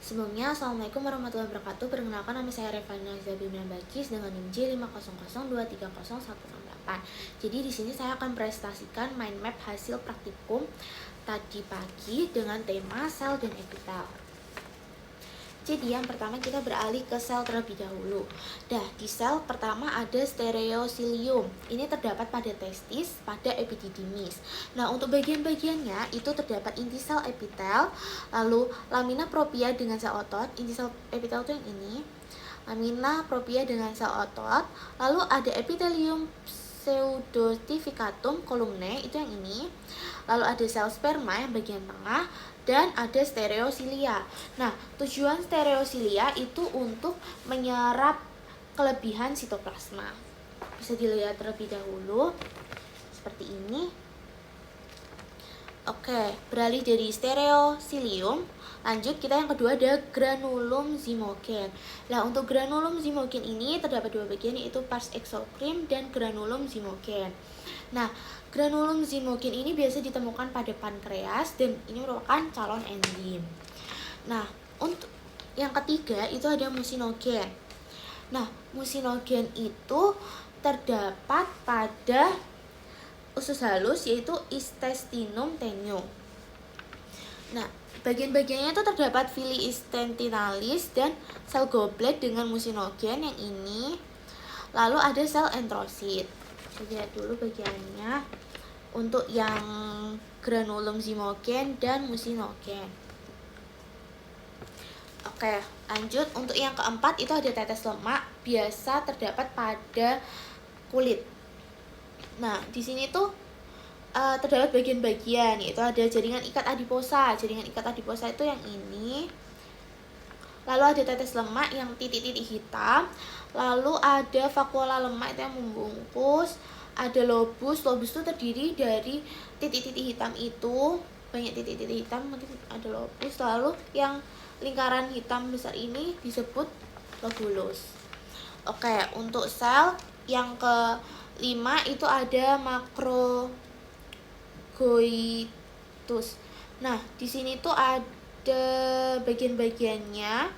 Sebelumnya, Assalamualaikum warahmatullahi wabarakatuh. Perkenalkan, nama saya Revana Zabibna Bakis dengan NIM J500230168. Jadi di sini saya akan presentasikan mind map hasil praktikum tadi pagi dengan tema sel dan epitel. Jadi yang pertama kita beralih ke sel terlebih dahulu. Di sel pertama ada stereosilium. Ini terdapat pada testis, pada epididymis. Nah, untuk bagian-bagiannya itu terdapat inti sel epitel, lalu lamina propria dengan sel otot. Inti sel epitel itu yang ini. Lamina propria dengan sel otot, lalu ada epithelium pseudotificatum columnae, itu yang ini. Lalu ada sel sperma yang bagian tengah, dan ada stereosilia. Nah, tujuan stereosilia itu untuk menyerap kelebihan sitoplasma. Bisa dilihat terlebih dahulu seperti ini. Oke, beralih dari stereosilium, lanjut kita yang kedua ada granulum zymogen. Nah, untuk granulum zymogen ini terdapat dua bagian, yaitu pars exocrine dan granulum zymogen. Nah, granulum zymogen ini biasa ditemukan pada pankreas dan ini merupakan calon enzim. Nah, untuk yang ketiga itu ada musinogen. Nah, musinogen itu terdapat pada usus halus yaitu intestinum tenio. Nah, bagian-bagiannya itu terdapat villi intestinalis dan sel goblet dengan musinogen yang ini. Lalu ada sel enterosit. Kita lihat dulu bagiannya untuk yang granulum zymogen dan musinogen. Oke, lanjut untuk yang keempat itu ada tetes lemak, biasa terdapat pada kulit. Nah, di sini tuh terdapat bagian-bagian, yaitu ada jaringan ikat adiposa. Jaringan ikat adiposa itu yang ini. Lalu ada tetes lemak yang titik-titik hitam. Lalu ada vakuola lemak itu yang membungkus. Ada lobus. Lobus itu terdiri dari titik-titik hitam itu. Banyak titik-titik hitam, mungkin ada lobus. Lalu yang lingkaran hitam besar ini disebut lobulus. Oke, untuk sel yang kelima itu ada makrogoitus. Nah, di sini tuh ada bagian-bagiannya,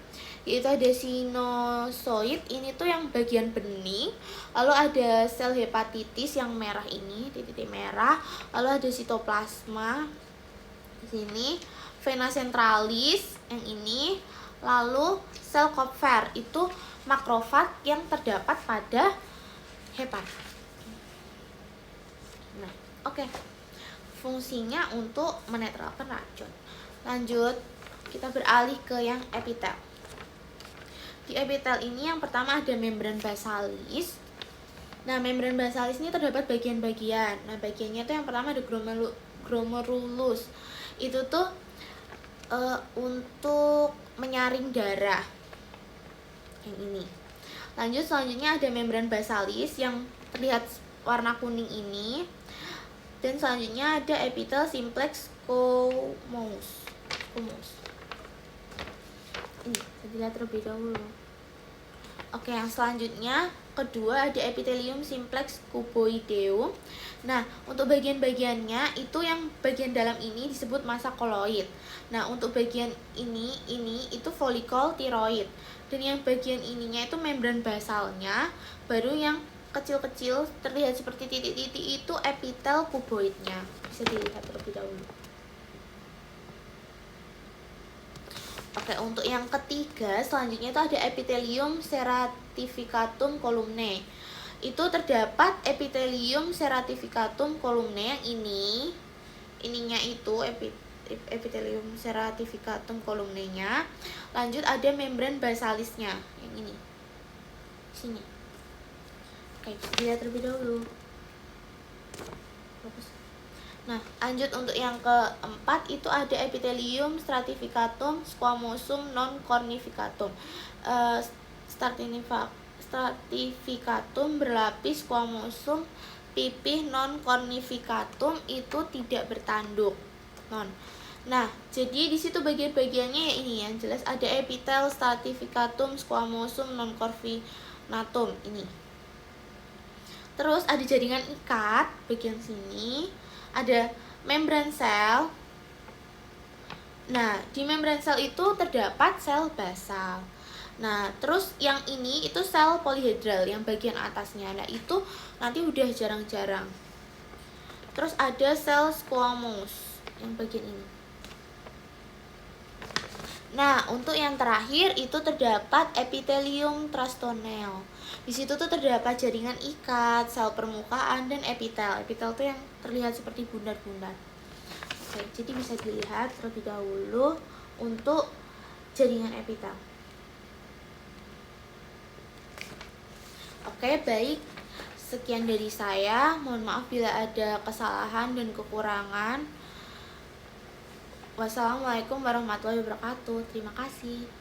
yaitu ada sinusoid, ini tuh yang bagian bening. Lalu ada sel hepatitis yang merah ini, titik merah. Lalu ada sitoplasma di sini, vena centralis yang ini. Lalu sel Kupffer itu makrofag yang terdapat pada hepat. Nah, oke. Fungsinya untuk menetralkan racun. Lanjut, kita beralih ke yang epitel. Di epitel ini yang pertama ada membran basalis. Nah, membran basalis ini terdapat bagian-bagian. Nah, bagiannya itu yang pertama ada glomerulus. Itu tuh untuk menyaring darah. Yang ini. Lanjut, selanjutnya ada membran basalis yang terlihat warna kuning ini. Dan selanjutnya ada epitel simplex squamous. Ini kita lihat terlebih dahulu. Oke, yang selanjutnya kedua ada epithelium simplex cuboideum. Nah, untuk bagian-bagiannya itu yang bagian dalam ini disebut massa koloid. Nah, untuk bagian ini itu folikol tiroid. Dan yang bagian ininya itu membran basalnya, baru yang kecil-kecil terlihat seperti titik-titik itu epitel kuboidnya. Bisa dilihat terlebih dahulu. Oke, untuk yang ketiga selanjutnya itu ada epithelium ceratificatum columnae. Itu terdapat epithelium ceratificatum columnae yang ini. Ininya itu epithelium ceratificatum columnae-nya. Lanjut ada membran basalisnya yang ini. Sini. Oke, dilihat terlebih dahulu. Nah, lanjut untuk yang keempat itu ada epithelium stratificatum squamosum non cornificatum. Stratificatum berlapis, squamosum pipih, non cornificatum itu tidak bertanduk. Nah, jadi di situ bagian-bagiannya ya ini yang jelas ada epitel stratificatum squamosum non cornificatum ini. Terus ada jaringan ikat bagian sini, ada membran sel. Nah, di membran sel itu terdapat sel basal. Nah, terus yang ini itu sel polihedral yang bagian atasnya. Nah, itu nanti udah jarang-jarang. Terus ada sel squamous yang bagian ini. Nah, untuk yang terakhir itu terdapat epitelium trastonel. Di situ tuh terdapat jaringan ikat, sel permukaan, dan epitel. Epitel tuh yang terlihat seperti bundar-bundar. Oke, jadi bisa dilihat terlebih dahulu untuk jaringan epitel. Oke, baik. Sekian dari saya. Mohon maaf bila ada kesalahan dan kekurangan. Wassalamualaikum warahmatullahi wabarakatuh. Terima kasih.